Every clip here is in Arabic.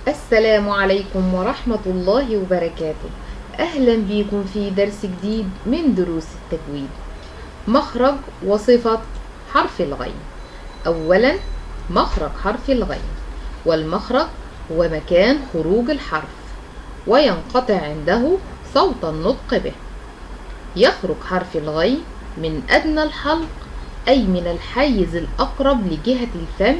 السلام عليكم ورحمة الله وبركاته. أهلا بكم في درس جديد من دروس التجويد. مخرج وصفة حرف الغين. أولا، مخرج حرف الغين، والمخرج هو مكان خروج الحرف وينقطع عنده صوت النطق به. يخرج حرف الغين من أدنى الحلق، أي من الحيز الأقرب لجهة الفم،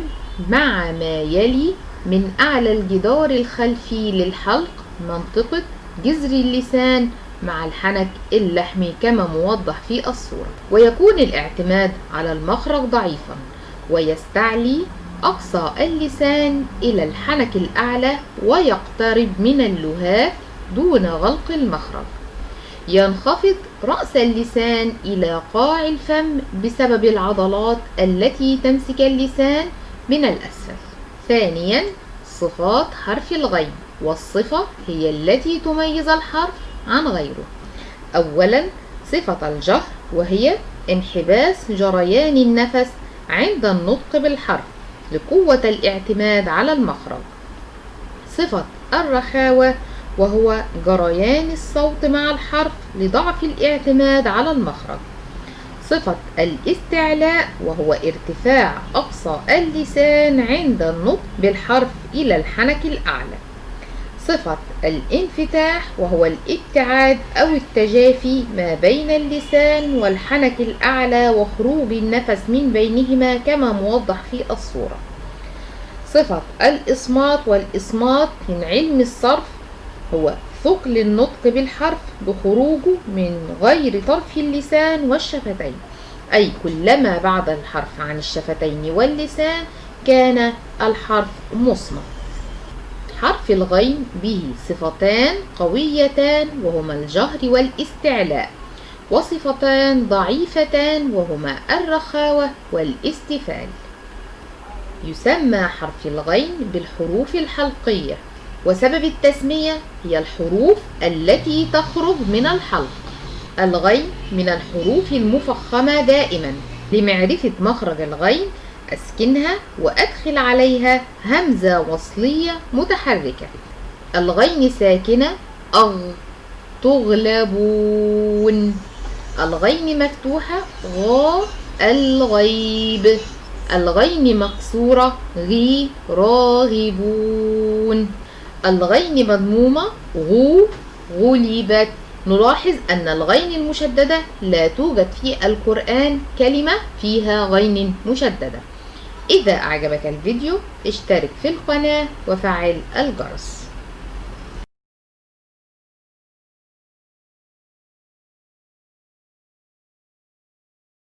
مع ما يلي من أعلى الجدار الخلفي للحلق منطقة جذر اللسان مع الحنك اللحمي كما موضح في الصورة. ويكون الاعتماد على المخرج ضعيفا، ويستعلي أقصى اللسان إلى الحنك الأعلى ويقترب من اللهاف دون غلق المخرج. ينخفض رأس اللسان إلى قاع الفم بسبب العضلات التي تمسك اللسان من الأسفل. ثانيا، صفات حرف الغين، والصفة هي التي تميز الحرف عن غيره. أولا، صفة الجهر، وهي انحباس جريان النفس عند النطق بالحرف لقوة الاعتماد على المخرج. صفة الرخاوة، وهو جريان الصوت مع الحرف لضعف الاعتماد على المخرج. صفة الاستعلاء، وهو ارتفاع أقصى اللسان عند النطق بالحرف إلى الحنك الأعلى. صفة الانفتاح، وهو الابتعاد أو التجافي ما بين اللسان والحنك الأعلى وخروج النفس من بينهما كما موضح في الصورة. صفة الإصمات، والإصمات من علم الصرف هو ثقل النطق بالحرف بخروجه من غير طرف اللسان والشفتين، أي كلما بعد الحرف عن الشفتين واللسان كان الحرف مصمت. حرف الغين به صفتان قويتان وهما الجهر والاستعلاء، وصفتان ضعيفتان وهما الرخاوة والاستفال. يسمى حرف الغين بالحروف الحلقية، وسبب التسمية هي الحروف التي تخرج من الحلق. الغين من الحروف المفخمة دائما. لمعرفة مخرج الغين أسكنها وأدخل عليها همزة وصلية متحركة. الغين ساكنة أغ، تغلبون. الغين مفتوحة غا، الغيب. الغين مكسورة غي، راغبون. الغين مضمومة غو، غلبت. نلاحظ أن الغين المشددة لا توجد في القرآن كلمة فيها غين مشددة. إذا أعجبك الفيديو اشترك في القناة وفعل الجرس.